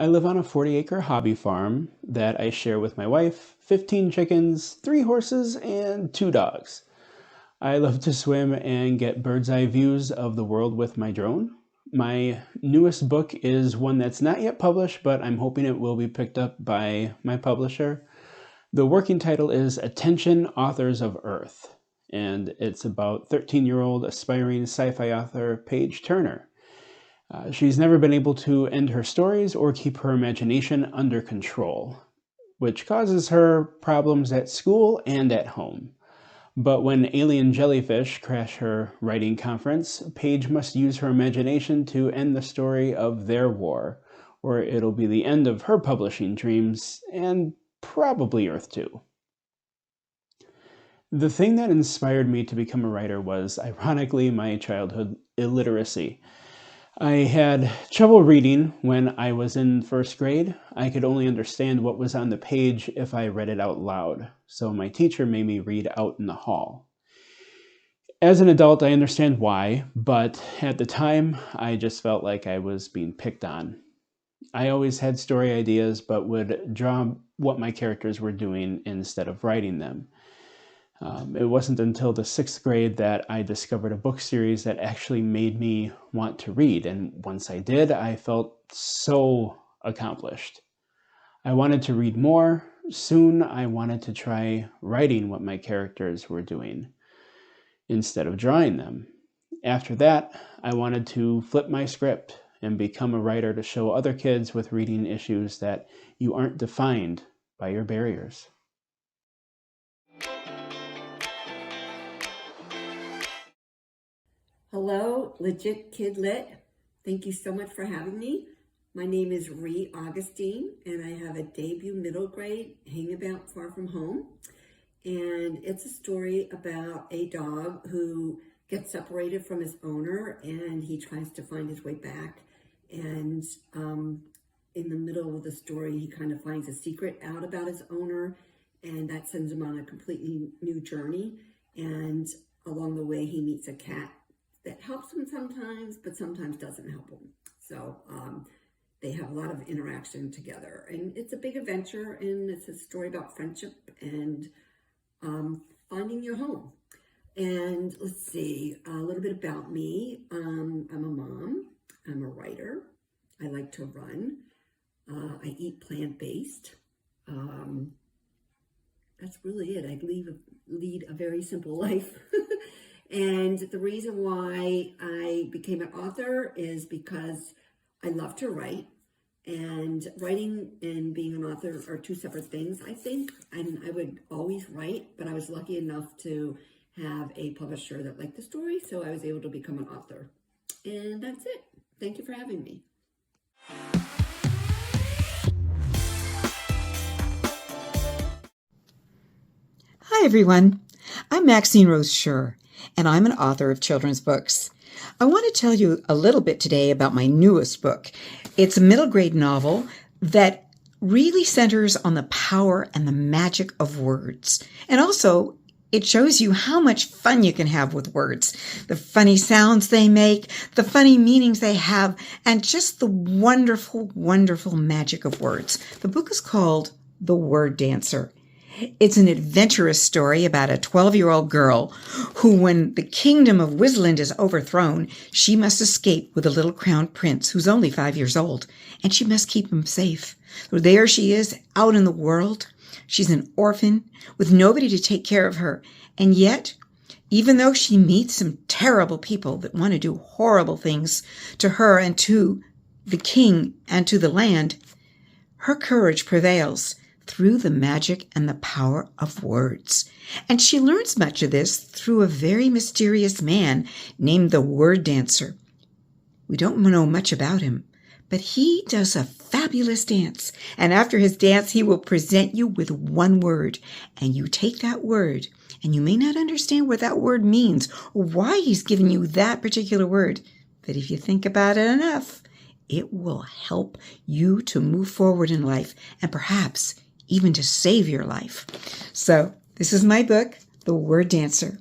I live on a 40-acre hobby farm that I share with my wife, 15 chickens, 3 horses, and 2 dogs. I love to swim and get bird's eye views of the world with my drone. My newest book is one that's not yet published, but I'm hoping it will be picked up by my publisher. The working title is Attention Authors of Earth, and it's about 13-year-old aspiring sci-fi author Paige Turner. She's never been able to end her stories or keep her imagination under control, which causes her problems at school and at home. But when alien jellyfish crash her writing conference, Paige must use her imagination to end the story of their war, or it'll be the end of her publishing dreams, and probably Earth too. The thing that inspired me to become a writer was, ironically, my childhood illiteracy. I had trouble reading when I was in first grade. I could only understand what was on the page if I read it out loud, so my teacher made me read out in the hall. As an adult, I understand why, but at the time, I just felt like I was being picked on. I always had story ideas, but would draw what my characters were doing instead of writing them. It wasn't until the 6th grade that I discovered a book series that actually made me want to read, and once I did, I felt so accomplished. I wanted to read more. Soon, I wanted to try writing what my characters were doing instead of drawing them. After that, I wanted to flip my script and become a writer to show other kids with reading issues that you aren't defined by your barriers. Hello, Legit Kidlit. Thank you so much for having me. My name is Ree Augustine, and I have a debut middle grade Hangabout Far From Home. And it's a story about a dog who gets separated from his owner, and he tries to find his way back. And in the middle of the story, he kind of finds a secret out about his owner, and that sends him on a completely new journey. And along the way, he meets a cat that helps him sometimes, but sometimes doesn't help him. So they have a lot of interaction together. And it's a big adventure, and it's a story about friendship and finding your home. And let's see, a little bit about me. I'm a mom. I'm a writer. I like to run. I eat plant-based. That's really it. I lead a very simple life. And the reason why I became an author is because I love to write, and writing and being an author are two separate things, I think. And I would always write, but I was lucky enough to have a publisher that liked the story, so I was able to become an author. And that's it. Thank you for having me. Hi, everyone. I'm Maxine Rose Schur, and I'm an author of children's books. I want to tell you a little bit today about my newest book. It's a middle grade novel that really centers on the power and the magic of words. And also, it shows you how much fun you can have with words, the funny sounds they make, the funny meanings they have, and just the wonderful, wonderful magic of words. The book is called The Word Dancer. It's an adventurous story about a 12-year-old girl who, when the kingdom of Wisland is overthrown, she must escape with a little crown prince who's only 5 years old, and she must keep him safe. So there she is, out in the world. She's an orphan with nobody to take care of her, and yet, even though she meets some terrible people that want to do horrible things to her and to the king and to the land, her courage prevails through the magic and the power of words. And she learns much of this through a very mysterious man named the Word Dancer. We don't know much about him, but he does a fabulous dance. And after his dance, he will present you with one word. And you take that word, and you may not understand what that word means or why he's giving you that particular word. But if you think about it enough, it will help you to move forward in life and perhaps even to save your life. So this is my book, The Word Dancer.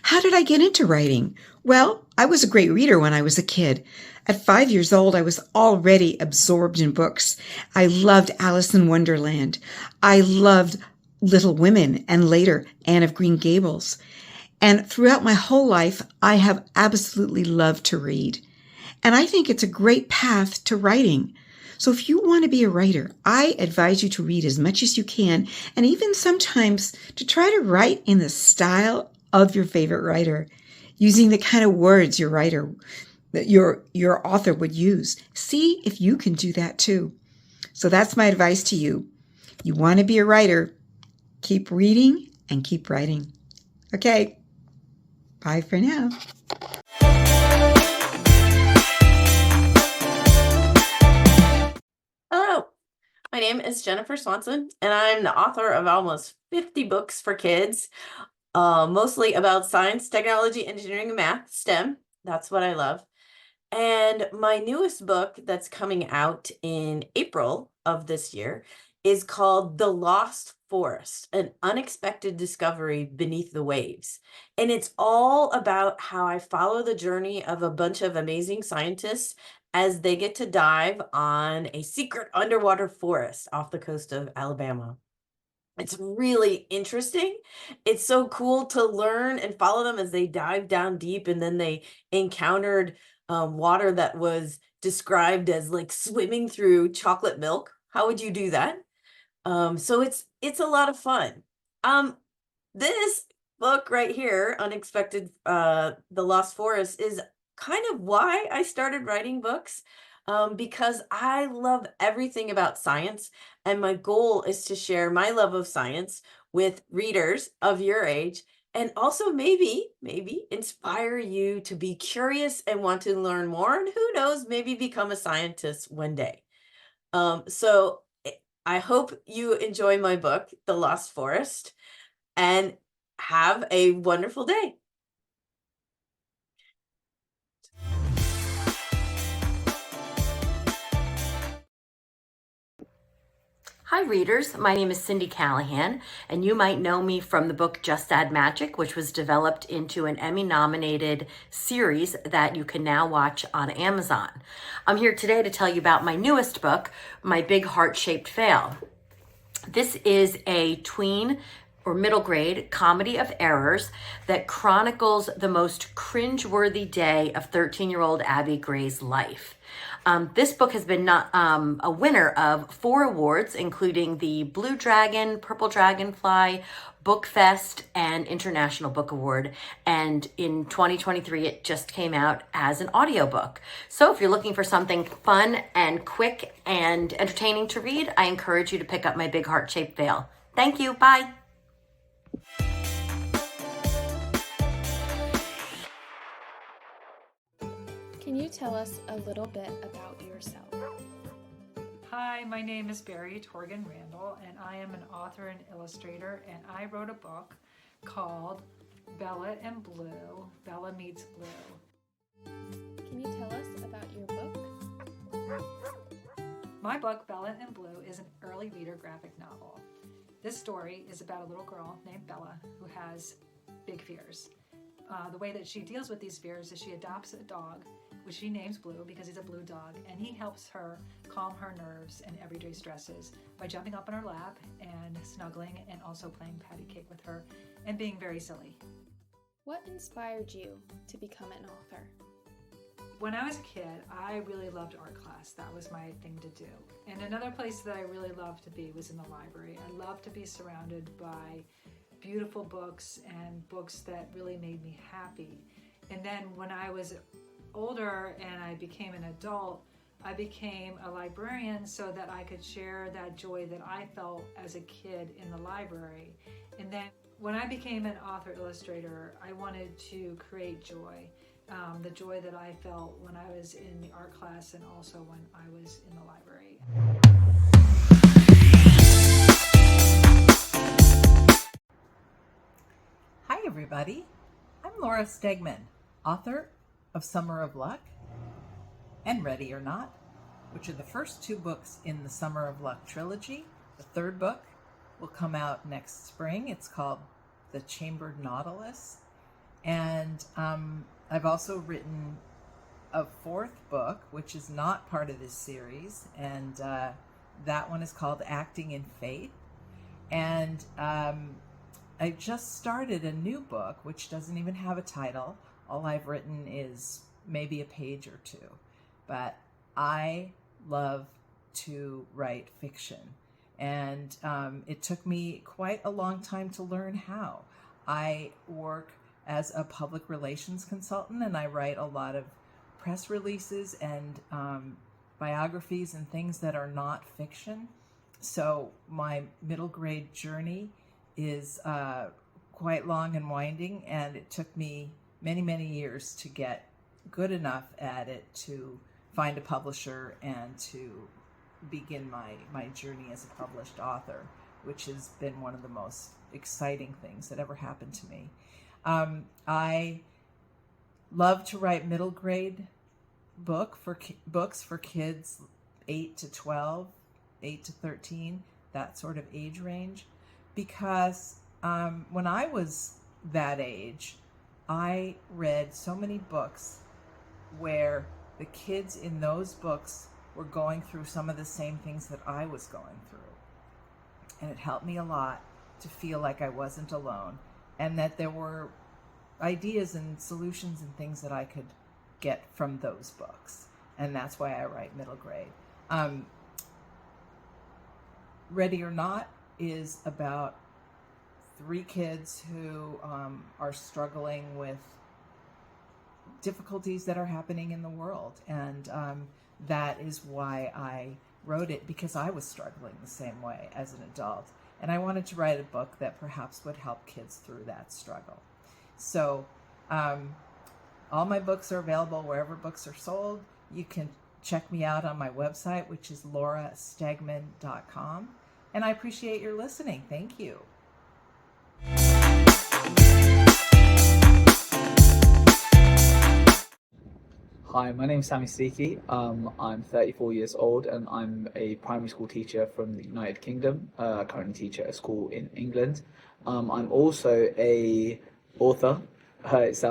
How did I get into writing? Well, I was a great reader when I was a kid. At 5 years old, I was already absorbed in books. I loved Alice in Wonderland. I loved Little Women and later Anne of Green Gables. And throughout my whole life, I have absolutely loved to read. And I think it's a great path to writing. So if you want to be a writer, I advise you to read as much as you can, and even sometimes to try to write in the style of your favorite writer, using the kind of words that your author would use. See if you can do that too. So that's my advice to you. You want to be a writer, keep reading and keep writing. Okay, bye for now. Hello, my name is Jennifer Swanson, and I'm the author of almost 50 books for kids, mostly about science, technology, engineering, and math, STEM. That's what I love. And my newest book that's coming out in April of this year is called The Lost Forest, an unexpected discovery beneath the waves. And it's all about how I follow the journey of a bunch of amazing scientists as they get to dive on a secret underwater forest off the coast of Alabama. It's really interesting. It's so cool to learn and follow them as they dive down deep, and then they encountered water that was described as like swimming through chocolate milk. How would you do that? So it's a lot of fun. This book right here, Unexpected, The Lost Forest, is kind of why I started writing books, because I love everything about science, and my goal is to share my love of science with readers of your age, and also maybe inspire you to be curious and want to learn more, and who knows, maybe become a scientist one day. So I hope you enjoy my book, The Lost Forest, and have a wonderful day. Hi readers, my name is Cindy Callahan, and you might know me from the book Just Add Magic, which was developed into an Emmy-nominated series that you can now watch on Amazon. I'm here today to tell you about my newest book, My Big Heart-Shaped Fail. This is a tween or middle grade comedy of errors that chronicles the most cringe-worthy day of 13-year-old Abby Gray's life. This book has been a winner of 4 awards, including the Blue Dragon, Purple Dragonfly, Book Fest, and International Book Award. And in 2023, it just came out as an audiobook. So if you're looking for something fun and quick and entertaining to read, I encourage you to pick up My Big Heart-Shaped Veil. Thank you. Bye. Can you tell us a little bit about yourself? Hi, my name is Barry Torgan Randall, and I am an author and illustrator, and I wrote a book called Bella and Blue, Bella Meets Blue. Can you tell us about your book? My book, Bella and Blue, is an early reader graphic novel. This story is about a little girl named Bella who has big fears. The way that she deals with these fears is she adopts a dog, which she names Blue because he's a blue dog, and he helps her calm her nerves and everyday stresses by jumping up on her lap and snuggling and also playing patty cake with her and being very silly. What inspired you to become an author? When I was a kid, I really loved art class. That was my thing to do. And another place that I really loved to be was in the library. I loved to be surrounded by beautiful books and books that really made me happy. And then when I was older and I became an adult, I became a librarian so that I could share that joy that I felt as a kid in the library. And then when I became an author illustrator, I wanted to create joy. The joy that I felt when I was in the art class and also when I was in the library. Hi everybody, I'm Laura Stegman, author of Summer of Luck and Ready or Not, which are the first 2 books in the Summer of Luck trilogy. The 3rd book will come out next spring. It's called The Chambered Nautilus. And I've also written a fourth book, which is not part of this series, and that one is called Acting in Faith. And I just started a new book, which doesn't even have a title. All I've written is maybe a page or two. But I love to write fiction. And it took me quite a long time to learn how. I work as a public relations consultant, and I write a lot of press releases and biographies and things that are not fiction. So my middle grade journey is quite long and winding, and it took me many, many years to get good enough at it to find a publisher and to begin my journey as a published author, which has been one of the most exciting things that ever happened to me. I love to write middle grade books for kids 8 to 12, 8 to 13, that sort of age range, because when I was that age, I read so many books where the kids in those books were going through some of the same things that I was going through. And it helped me a lot to feel like I wasn't alone, and that there were ideas and solutions and things that I could get from those books. And that's why I write middle grade. Ready or Not is about 3 kids who are struggling with difficulties that are happening in the world. And that is why I wrote it, because I was struggling the same way as an adult. And I wanted to write a book that perhaps would help kids through that struggle. So all my books are available wherever books are sold. You can check me out on my website, which is laurastegman.com. And I appreciate your listening. Thank you. Hi, my name is Sami Siddiqui. I'm 34 years old and I'm a primary school teacher from the United Kingdom. I currently teach at a school in England. I'm also a author. It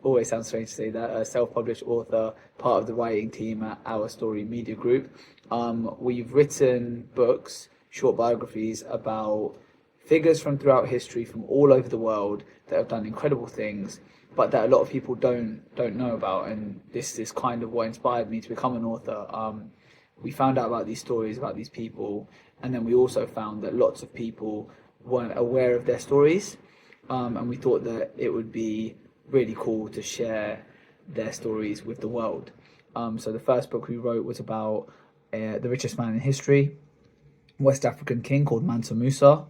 always sounds strange to say that. A self-published author, part of the writing team at Our Story Media Group. We've written books, short biographies about figures from throughout history from all over the world that have done incredible things, but that a lot of people don't know about. And this is kind of what inspired me to become an author. We found out about these stories, about these people, and then we also found that lots of people weren't aware of their stories, and we thought that it would be really cool to share their stories with the world. So the first book we wrote was about the richest man in history, West African king called Mansa Musa,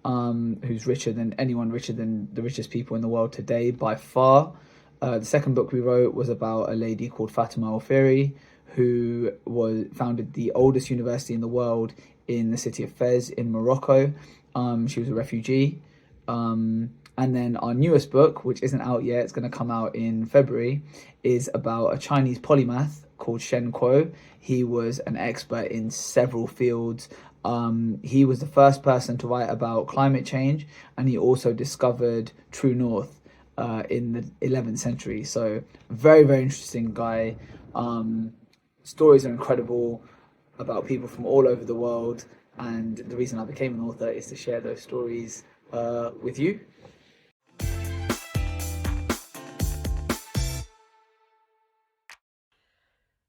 who's richer than the richest people in the world today by far. The second book we wrote was about a lady called Fatima Al-Firi, who founded the oldest university in the world in the city of Fez in Morocco. She was a refugee. And then our newest book, which isn't out yet, it's going to come out in February, is about a Chinese polymath called Shen Kuo. He was an expert in several fields. He was the first person to write about climate change, and he also discovered True North in the 11th century. So very, very interesting guy. Stories are incredible about people from all over the world, and the reason I became an author is to share those stories with you.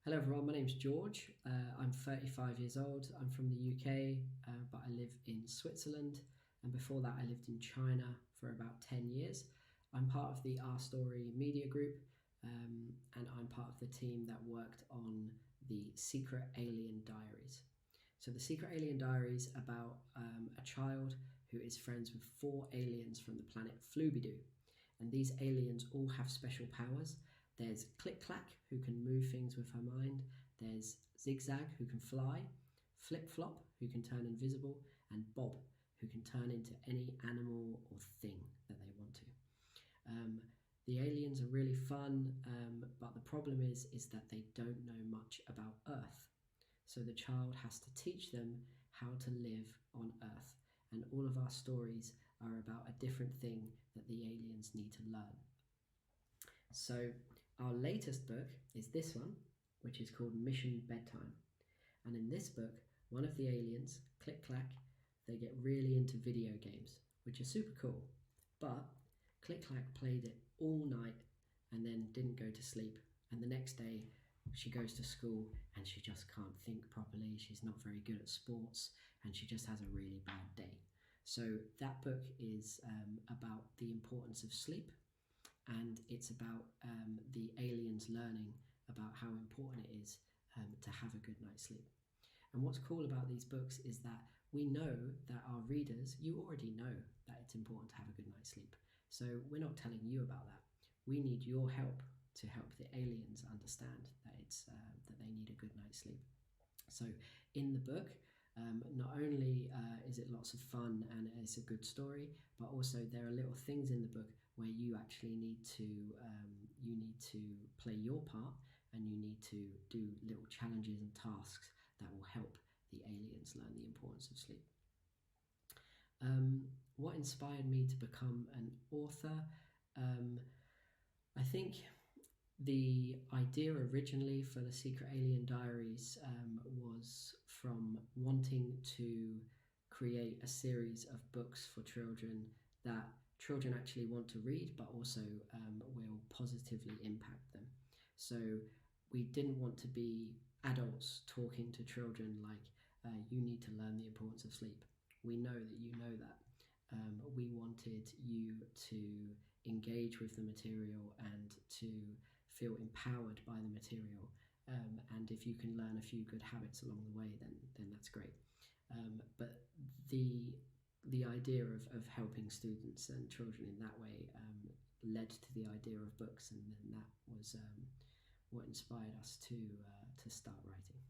Hello everyone, my name's George. I'm 35 years old. I'm from the UK, but I live in Switzerland. And before that, I lived in China for about 10 years. I'm part of the Our Story Media Group, and I'm part of the team that worked on the Secret Alien Diaries. So the Secret Alien Diaries about a child who is friends with 4 aliens from the planet Flubidoo. And these aliens all have special powers. There's Click Clack, who can move things with her mind. There's Zigzag, who can fly. Flip Flop, who can turn invisible. And Bob, who can turn into any animal or thing that they want to. The aliens are really fun, but the problem is that they don't know much about Earth. So the child has to teach them how to live on Earth. And all of our stories are about a different thing that the aliens need to learn. So Our latest book is this one, which is called Mission Bedtime. And in this book, one of the aliens, Click Clack, they get really into video games, which is super cool. But Click Clack played it all night and then didn't go to sleep. And the next day, she goes to school and she just can't think properly. She's not very good at sports and she just has a really bad day. So that book is about the importance of sleep, and it's about the aliens learning about how important it is to have a good night's sleep. And what's cool about these books is that we know that our readers, you already know that it's important to have a good night's sleep. So we're not telling you about that. We need your help to help the aliens understand that that they need a good night's sleep. So in the book, not only is it lots of fun and it's a good story, but also there are little things in the book where you actually need to play your part, and you need to do little challenges and tasks that will help the aliens learn the importance of sleep. What inspired me to become an author? I think the idea originally for the Secret Alien Diaries was from wanting to create a series of books for children that children actually want to read, but also will positively impact them. So we didn't want to be adults talking to children like, you need to learn the importance of sleep. We know that you know that. We wanted you to engage with the material and to feel empowered by the material. And if you can learn a few good habits along the way, then that's great. But the idea of helping students and children in that way led to the idea of books, and then that was what inspired us to start writing.